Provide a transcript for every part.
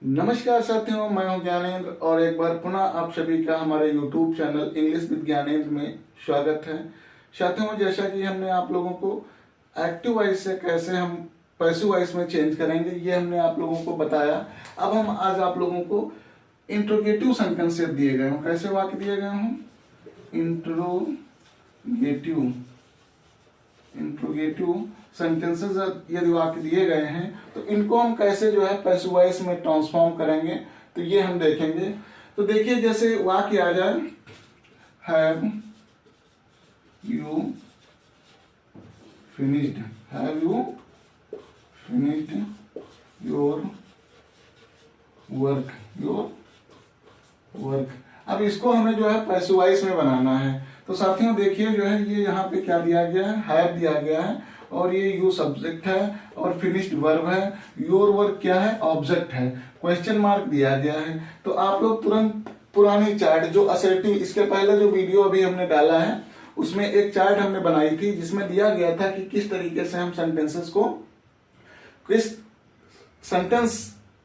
नमस्कार साथियों, मैं हूं ज्ञानेंद्र और एक बार पुनः आप सभी का हमारे YouTube channel English with Gyanendra में स्वागत है। साथियों, जैसा कि हमने आप लोगों को एक्टिव वॉइस से कैसे हम पैसिव वॉइस में चेंज करेंगे ये हमने आप लोगों को बताया। अब हम आज आप लोगों को इंट्रोगेटिव सेंटेंसेस दिए गए हों। कैसे वाक्य दिए गए हों? इंट्रोगेटिव सेंटेंसेस यदि वाक्य दिए गए हैं तो इनको हम कैसे जो है पैसिव वॉइस में ट्रांसफॉर्म करेंगे तो ये हम देखेंगे। तो देखिए, जैसे वाक्य आ जाए have you finished your work. अब इसको हमें जो है पैसिव वॉइस में बनाना है। तो साथियों देखिए, जो है ये यहाँ पे क्या दिया गया है, हैव दिया गया है और ये यू सब्जेक्ट है और फिनिश्ड वर्ब है। योर वर्क क्या है, ऑब्जेक्ट है। क्वेश्चन मार्क दिया गया है। तो आप लोग तुरंत पुरानी चार्ट जो असर्टिव, इसके पहले जो वीडियो अभी हमने डाला है उसमें एक चार्ट हमने बनाई थी जिसमें दिया गया था कि किस तरीके से हम सेंटेंस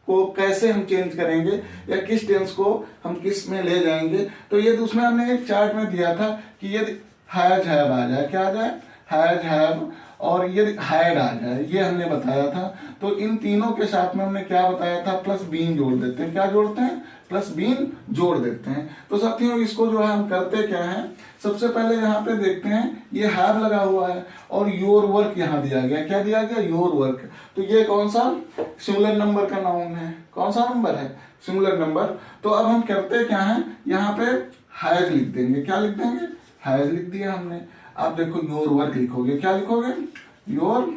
को कैसे हम चेंज करेंगे या किस टेंस को हम किस में ले जाएंगे। तो ये उसमें हमने एक चार्ट में दिया था कि यदि हैज हैव आ जाए, क्या आ जाए, हैज हैव, और यदि हैड आ जाए, ये हमने बताया था। तो इन तीनों के साथ में हमने क्या बताया था, प्लस बीन जोड़ देते हैं। क्या जोड़ते हैं? प्लस बीन जोड़ देते हैं। तो साथियों इसको जो है हम करते क्या है, सबसे पहले यहाँ पे देखते हैं ये हैव लगा हुआ है और योर वर्क यहाँ दिया गया। क्या दिया गया? Your work. तो ये कौन सा सिंगुलर नंबर का नाउन है? कौन सा नंबर है? Singular number. तो अब हम करते क्या है, यहाँ पे हैज लिख देंगे। क्या लिख देंगे? हैज लिख दिया हमने। आप देखो योर वर्क लिखोगे, क्या लिखोगे? Your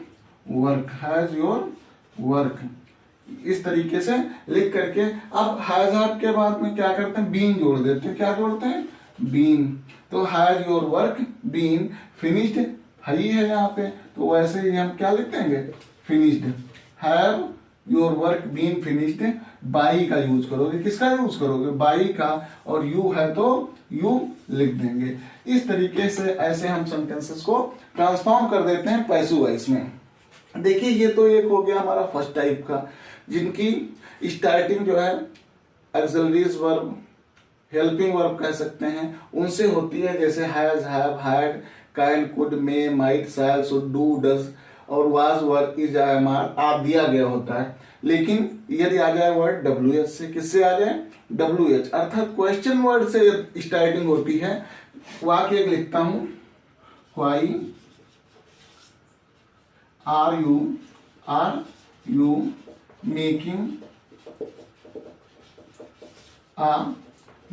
work, has your work. इस तरीके से लिख करके अब हैज हैव के बाद में क्या करते हैं, बीन जोड़ देते हैं। क्या जोड़ते हैं? बीन। तो has your work been finished, ही है यहाँ पे, तो वैसे ही हम क्या लिख देंगे, finished. Have your work been finished. By का यूज करोगे, किसका यूज करोगे? बाई का। और यू है तो यू लिख देंगे। इस तरीके से ऐसे हम सेंटेंसेस को ट्रांसफॉर्म कर देते हैं पैसिव वॉइस में। देखिए, ये तो एक हो गया हमारा फर्स्ट टाइप का, जिनकी स्टार्टिंग जो है ऑक्सिलरीज वर्ब, हेल्पिंग वर्ब कह सकते हैं, उनसे होती है। जैसे has, have, had, can, could, may, might, shall, should, do, does और was, were, is, am, are आप दिया गया होता है। लेकिन यदि आ जाए वर्ड WH से, किससे आ जाए? WH, अर्थात क्वेश्चन वर्ड से स्टार्टिंग होती है। वाक्य एक लिखता हूं, why are you making a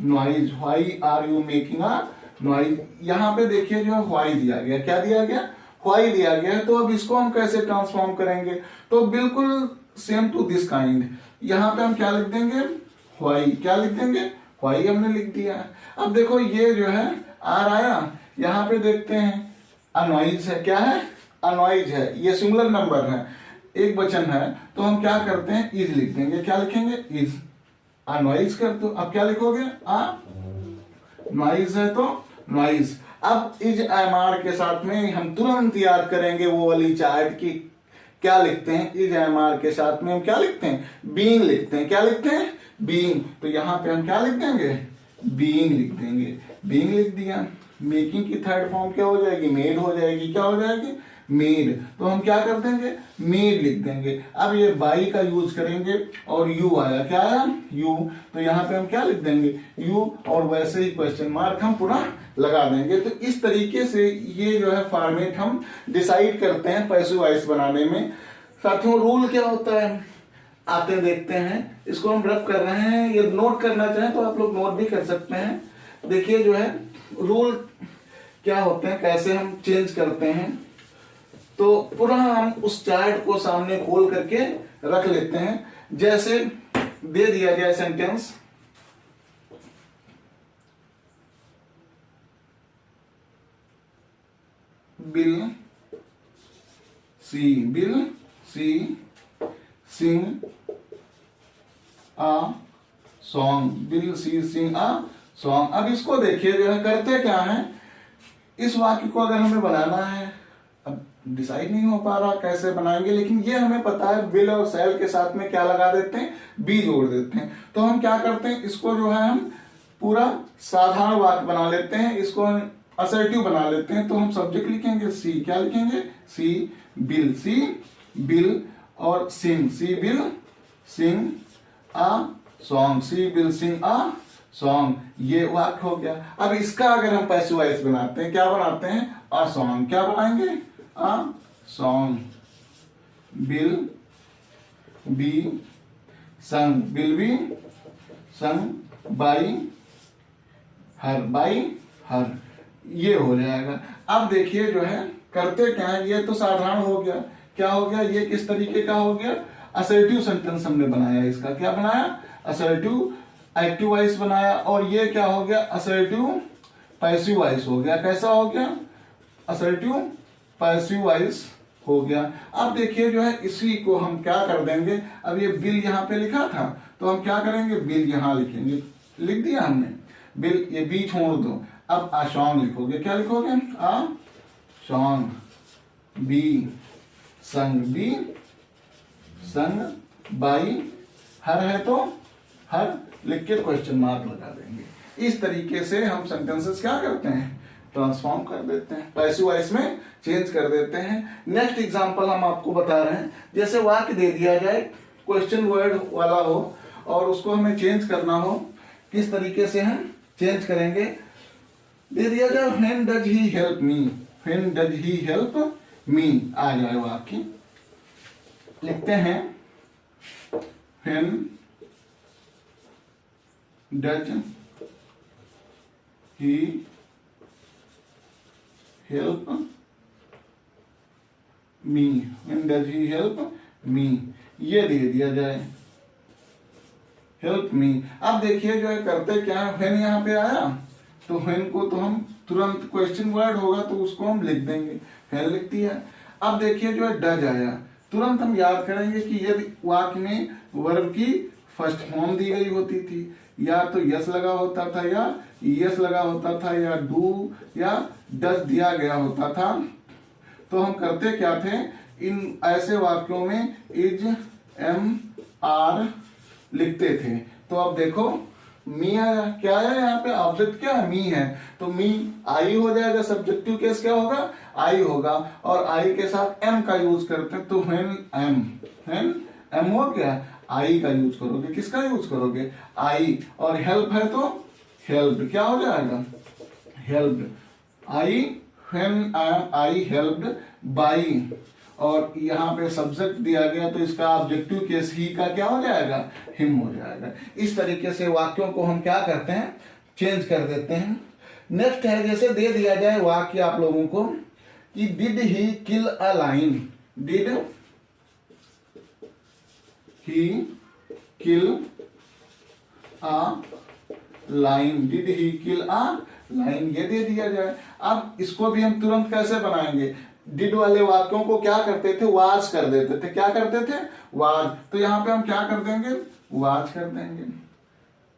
noise. Why are you making a noise. यहां पे देखिए जो है व्हाई दिया गया। क्या दिया गया? व्हाई दिया गया। तो अब इसको हम कैसे ट्रांसफॉर्म करेंगे? तो बिल्कुल सेम टू दिस काइंड। यहां पे हम क्या लिख देंगे? व्हाई। क्या लिख देंगे? व्हाई हमने लिख दिया। अब देखो ये जो है आर आया, यहां पे देखते हैं अनॉइज है। क्या है? अनॉइज है। ये सिंगुलर नंबर है, एक वचन है, तो हम क्या करते हैं, इज लिख देंगे। क्या लिखेंगे? इज। अनॉइज कर दो। अब क्या लिखोगे? नॉइज है तो नॉइज। अब इज एम आर के साथ में हम तुरंत याद करेंगे वो वाली चार्ट की। क्या लिखते हैं? इज एम आर के साथ में हम क्या लिखते हैं? बीइंग लिखते हैं। क्या लिखते हैं? बीइंग। तो यहां पे हम क्या लिख देंगे? बीइंग लिख देंगे। बीइंग लिख दिया। मेकिंग की थर्ड फॉर्म क्या हो जाएगी? मेड हो जाएगी। क्या हो जाएगी? मेड। तो हम क्या कर देंगे? मेड लिख देंगे। अब ये बाई का यूज करेंगे और यू आया। क्या आया? यू। तो यहाँ पे हम क्या लिख देंगे? यू, और वैसे ही क्वेश्चन मार्क हम पुनः लगा देंगे। तो इस तरीके से ये जो है फॉर्मेट हम डिसाइड करते हैं पैसिव वॉइस बनाने में। साथियों रूल क्या होता है आते देखते हैं। इसको हम रफ कर रहे हैं, ये नोट करना चाहें तो आप लोग नोट भी कर सकते हैं। देखिए जो है रूल क्या होते हैं, कैसे हम चेंज करते हैं। तो पुनः हम उस चार्ट को सामने खोल करके रख लेते हैं। जैसे दे दिया गया sentence, Bill see sing a song. Bill see sing a song. अब इसको देखिए जो है करते क्या है, इस वाक्य को अगर हमें बनाना है, अब डिसाइड नहीं हो पा रहा कैसे बनाएंगे, लेकिन ये हमें पता है विल और शैल के साथ में क्या लगा देते हैं, बी जोड़ देते हैं। तो हम क्या करते हैं, इसको जो है हम पूरा साधारण वाक्य बना लेते हैं, इसको असर्टिव बना लेते हैं। तो हम सब्जेक्ट लिखेंगे सी, क्या लिखेंगे, सी बिल और sing, see Bill sing a song, see Bill sing a song, ये वाक्य हो गया। अब इसका अगर हम पैसिव वॉइस बनाते हैं, क्या बनाते हैं, अ सॉन्ग, क्या बनाएंगे, a song, Bill be sung, Bill be sung by her, ये हो जाएगा। अब देखिए जो है करते क्या है, ये तो साधारण हो गया, क्या हो गया, ये किस तरीके का हो गया, असर्टिव सेंटेंस हमने बनाया, इसका क्या बनाया, असर्टिव एक्टिव वॉइस बनाया। और ये क्या हो गया, असर्टिव पैसिव वॉइस हो गया। कैसा हो गया, असर्टिव पैसिव वॉइस हो गया। अब देखिए जो है इसी को हम क्या कर देंगे, अब ये बिल यहाँ पे लिखा था तो हम क्या करेंगे, बिल यहाँ लिखेंगे, लिख दिया हमने बिल, ये बी छोड़ दो, अब आ सॉन्ग लिखोगे, क्या लिखोगे, a song, be sung by her है तो हर लिख के क्वेश्चन मार्क लगा देंगे। इस तरीके से हम सेंटेंसेस क्या करते हैं, ट्रांसफॉर्म कर देते हैं, पैसिव वॉइस में चेंज कर देते हैं। नेक्स्ट एग्जांपल हम आपको बता रहे हैं, जैसे वाक्य दे दिया जाए, क्वेश्चन वर्ड वाला हो और उसको हमें चेंज करना हो, किस तरीके से हम चेंज करेंगे। दे दिया जाए when does he help me, when does he help me, आ जाए वाक्य, लिखते हैं when does he help me, when does he help me, ये दे दिया जाए हेल्प मी। अब देखिए जो है करते क्या है, व्हेन यहाँ पे आया तो व्हेन को तो हम तुरंत क्वेश्चन वर्ड होगा तो उसको हम लिख देंगे, व्हेन लिख दिया। अब देखिए जो है डज आया, तुरंत हम याद करेंगे कि यदि वाक्य में वर्ब की फर्स्ट फॉर्म दी गई होती थी, या तो यस लगा होता था या यस लगा होता था या डू या डज दिया गया होता था, तो हम करते क्या थे, इन ऐसे वाक्यों में इज एम आर लिखते थे। तो अब देखो मी आया, क्या आया यहाँ पे, ऑब्जेक्ट क्या है, मी है, तो मी आई हो जाएगा, सब्जेक्टिव केस क्या होगा, आई होगा, और आई के साथ एम का यूज करते हैं, तो व्हेन एम हो गया, आई का यूज करोगे, किसका यूज करोगे, आई, और हेल्प है तो हेल्प्ड, क्या हो जाएगा, helped, I when I helped by, और यहाँ पे सब्जेक्ट दिया गया तो इसका ऑब्जेक्टिव केस ही का क्या हो जाएगा, हिम हो जाएगा। इस तरीके से वाक्यों को हम क्या करते हैं, चेंज कर देते हैं। नेक्स्ट है, जैसे दे दिया जाए वाक्य आप लोगों को कि did he kill a line, did he kill a line, did he kill a line, ये दे दिया जाए। अब इसको भी हम तुरंत कैसे बनाएंगे, डिड वाले वाक्यों को क्या करते थे, वाज कर देते थे, क्या करते थे, वाज, तो यहाँ पे हम क्या कर देंगे, वाज कर देंगे।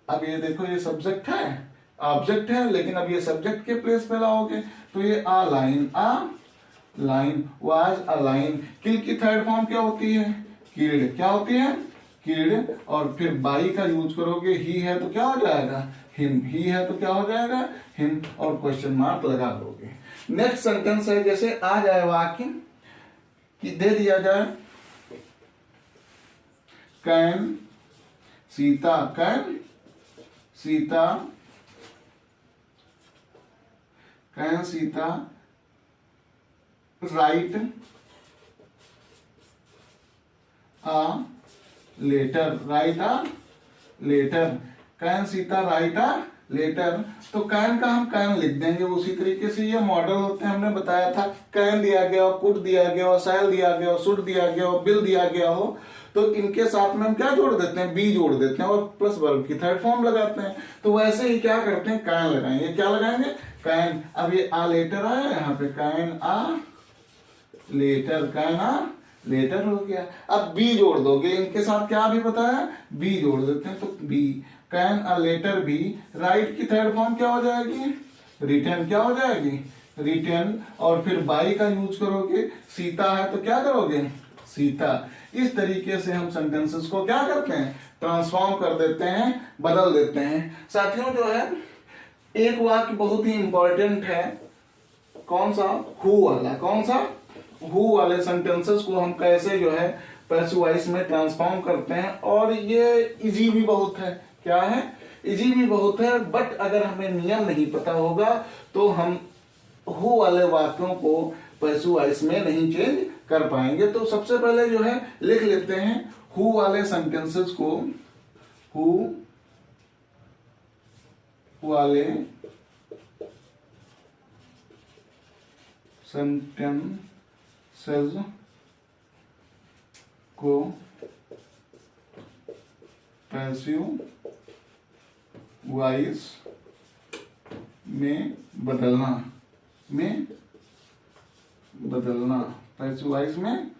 अब ये देखो ये सब्जेक्ट है, ऑब्जेक्ट है, लेकिन अब ये सब्जेक्ट के प्लेस पे लाओगे तो ये आ लाइन, वाज अ लाइन। किल की थर्ड फॉर्म क्या होती है, किल्ड, क्या होती है, किल्ड, और फिर बाई का यूज करोगे, ही है तो क्या हो जाएगा, हिम, ही है तो क्या हो जाएगा, हिम, और क्वेश्चन मार्क लगा दोगे। नेक्स्ट सेंटेंस है, जैसे आ जाए वाक्य कि दे दिया जाए can Sita, can Sita, can Sita write a letter, write a letter, can Sita write a letter, तो कैन का हम कैन लिख देंगे। उसी तरीके से ये मॉडल होते हैं, हमने बताया था, कैन दिया गया हो, कुड दिया गया हो, शैल दिया गया हो, शुड दिया गया हो, बिल दिया गया हो, तो इनके साथ में हम क्या जोड़ देते हैं, बी जोड़ देते हैं और प्लस वर्ब की थर्ड फॉर्म लगाते हैं। तो वैसे ही क्या करते हैं, कैन लगाएंगे, क्या लगाएंगे, कैन। अब ये आ लेटर आया यहाँ पे, can a letter, can a letter हो गया। अब बी जोड़ दोगे, इनके साथ क्या भी बताया, बी जोड़ देते हैं, तो be, can a letter be, write की थर्ड फॉर्म क्या हो जाएगी, रिटर्न, क्या हो जाएगी, रिटेन, और फिर बाई का यूज करोगे, सीता है तो क्या करोगे, सीता। इस तरीके से हम सेंटेंसेस को क्या करते हैं, ट्रांसफॉर्म कर देते हैं, बदल देते हैं। साथियों जो है एक वाक्य बहुत ही इंपॉर्टेंट है, कौन सा, हु वाला, कौन सा, हु वाले सेंटेंसेस को हम कैसे जो है पैसिव वॉइस में ट्रांसफॉर्म करते हैं। और ये इजी भी बहुत है, क्या है, इजी भी बहुत है, बट अगर हमें नियम नहीं पता होगा तो हम हु वाले वाक्यों को पैसिव वॉइस में नहीं चेंज कर पाएंगे। तो सबसे पहले जो है लिख लेते हैं हु वाले सेंटेंसेस को, हु वाले सेंटेंसेस को पैसिव वॉइस में बदलना, पैसिव वॉइस में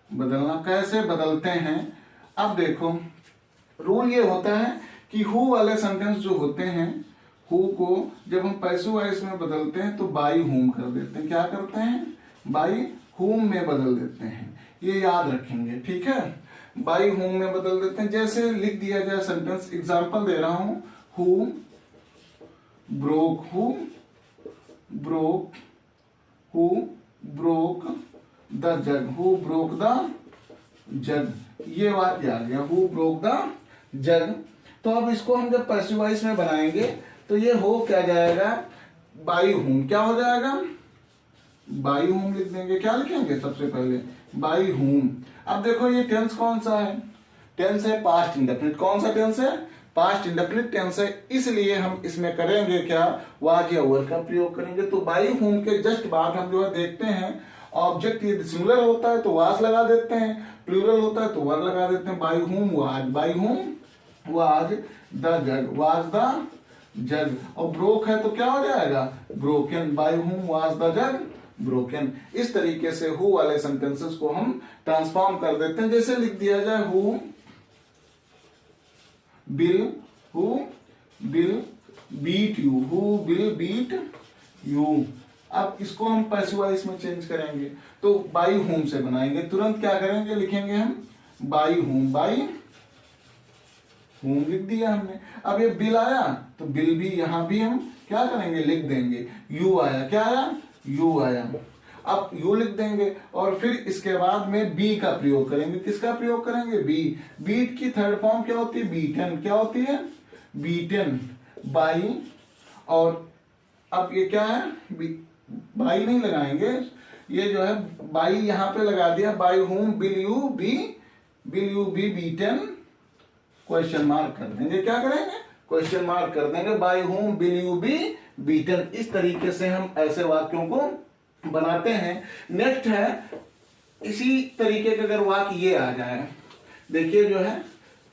बदलना। कैसे बदलते हैं, अब देखो रूल ये होता है कि हु वाले सेंटेंस जो होते हैं, हु को जब हम पैसिव वॉइस में बदलते हैं तो बाई हुम कर देते हैं, क्या करते हैं, बाई हुम में बदल देते हैं, ये याद रखेंगे, ठीक है, बाई हुम में बदल देते हैं। जैसे लिख दिया जाए सेंटेंस, एग्जांपल दे रहा हूं, who broke, who broke the jug, who broke the जग, ये वाक्य आ गया, हु ब्रोक द जग। तो अब इसको हम जब पैसिव वॉइस में बनाएंगे तो ये हो क्या जाएगा, बाई हुम, क्या हो जाएगा, बाई हुम लिख देंगे। क्या लिखेंगे सबसे पहले, बाई हुम। अब देखो ये टेंस कौन सा है, टेंस है पास्ट इंडेफिनिट, कौन सा टेंस है, पास्ट इंडेफिनिट टेंस है, इसलिए हम इसमें करेंगे क्या, वाज या वर का प्रयोग करेंगे। तो बाई हुम के जस्ट बाद हम जो है देखते हैं, ऑब्जेक्ट यदि सिंगुलर होता है तो वाज लगा देते हैं, प्लूरल होता है तो वर लगा देते हैं। बाई हुम वाज, बाई हुम was the jug, was the जग। और ब्रोक है तो क्या हो जाएगा, ब्रोकन, बाई हुम वाज द जग ब्रोकन। इस तरीके से हु वाले सेंटेंसेस को हम ट्रांसफॉर्म कर देते हैं। जैसे लिख दिया जाए, who will beat you, who will beat you. अब इसको हम पैसिव वॉइस में चेंज करेंगे तो बाई हुम से बनाएंगे, तुरंत क्या करेंगे, लिखेंगे हम बाई हुम, बाई हुम लिख दिया हमने। अब ये बिल आया तो बिल भी यहां भी हम क्या करेंगे, लिख देंगे। यू आया, क्या आया, यू आया, अब यू लिख देंगे और फिर इसके बाद में बी का प्रयोग करेंगे। किसका प्रयोग करेंगे, बी। बीट की थर्ड फॉर्म क्या होती है, बीटन, क्या होती है, बीटन, बाई। और अब ये क्या है, बाई नहीं लगाएंगे, ये जो है बाई यहां पे लगा दिया, बाई हुम bill you B beaten, question mark कर देंगे, क्या करेंगे, क्वेश्चन मार्क कर देंगे, बाई हुम बिल यू बी बीटन। इस तरीके से हम ऐसे वाक्यों को बनाते हैं। नेक्स्ट है, इसी तरीके का अगर वाक्य ये आ जाए, देखिए जो है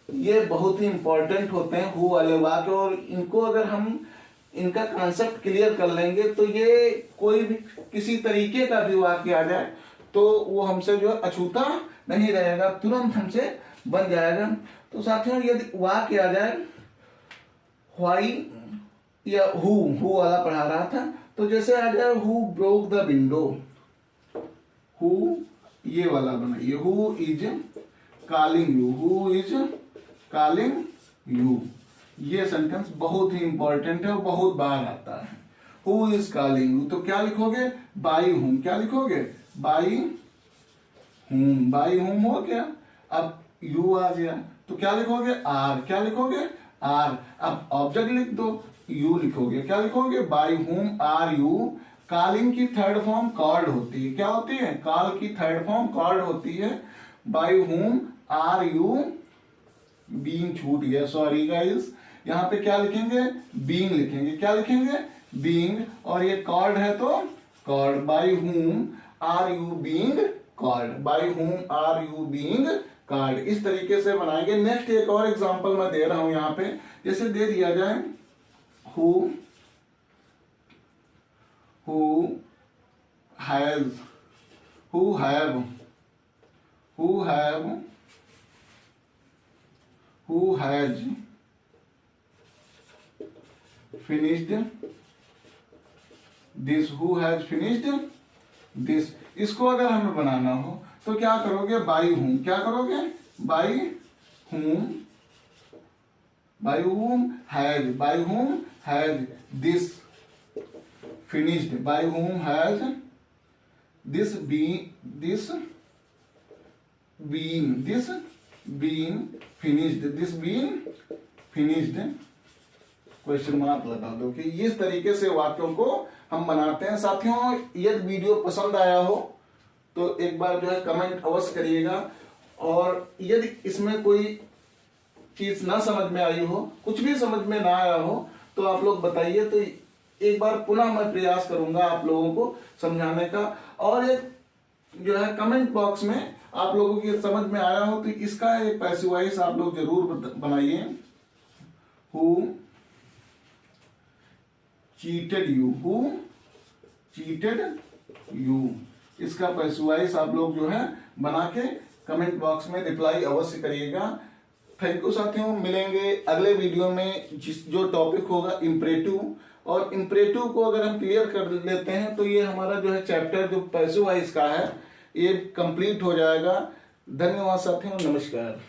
ये बहुत ही इंपॉर्टेंट होते हैं हु वाले वाक्य, और इनको अगर हम इनका कॉन्सेप्ट क्लियर कर लेंगे तो ये कोई भी किसी तरीके का भी वाक्य आ जाए तो वो हमसे जो है अछूता नहीं रहेगा, तुरंत हमसे बन जाएगा। तो साथियों यदि वाक्य आ जाए, व्हाई या हु वाला पढ़ा रहा था, तो जैसे आ जाए who broke the window, who ये वाला बनाइए, who is calling you, who is calling you. ये सेंटेंस बहुत ही इंपॉर्टेंट है और बहुत बार आता है। हु इज कॉलिंग यू, तो क्या लिखोगे, बाई हुम, क्या लिखोगे, बाई हुम, बाई हुम हो गया। अब यू आ गया तो क्या लिखोगे, आर, क्या लिखोगे, आर। अब ऑब्जेक्ट लिख दो, यू लिखोगे, क्या लिखोगे, by whom are you. Calling की थर्ड फॉर्म कॉल्ड होती है, क्या होती है, कॉल की थर्ड फॉर्म कॉल्ड होती है। By whom are you being, छूट गया, सॉरी गाइस, यहां पे क्या लिखेंगे, बीइंग लिखेंगे, क्या लिखेंगे, बीइंग। और ये कॉल्ड है तो called, by whom are you being called, by whom are you being called. इस तरीके से बनाएंगे। नेक्स्ट एक और एग्जांपल मैं दे रहा हूं यहां पे, जैसे दे दिया जाए, who has, who has this, who has finished this. इसको अगर हमें बनाना हो तो क्या करोगे, बाई हूम, क्या करोगे, by whom has this finished, by whom has this been finished, question mark लगा दो कि इस तरीके से वाक्यों को हम बनाते हैं। साथियों, यदि वीडियो पसंद आया हो तो एक बार जो है कमेंट अवश्य करिएगा, और यदि इसमें कोई चीज ना समझ में आई हो, कुछ भी समझ में ना आया हो, तो आप लोग बताइए, तो एक बार पुनः मैं प्रयास करूंगा आप लोगों को समझाने का। और एक जो है कमेंट बॉक्स में आप लोगों की समझ में आया हो तो इसका एक पैसिव वॉइस आप लोग जरूर बनाइए। हु चीटेड यू, इसका पैसिव वॉइस आप लोग जो है बना के कमेंट बॉक्स में रिप्लाई अवश्य करिएगा। थैंक यू साथियों, मिलेंगे अगले वीडियो में। जो टॉपिक होगा इम्परेटिव, और इम्परेटिव को अगर हम क्लियर कर लेते हैं तो ये हमारा जो है चैप्टर जो पैसिव वॉइस का है ये कंप्लीट हो जाएगा। धन्यवाद साथियों, नमस्कार।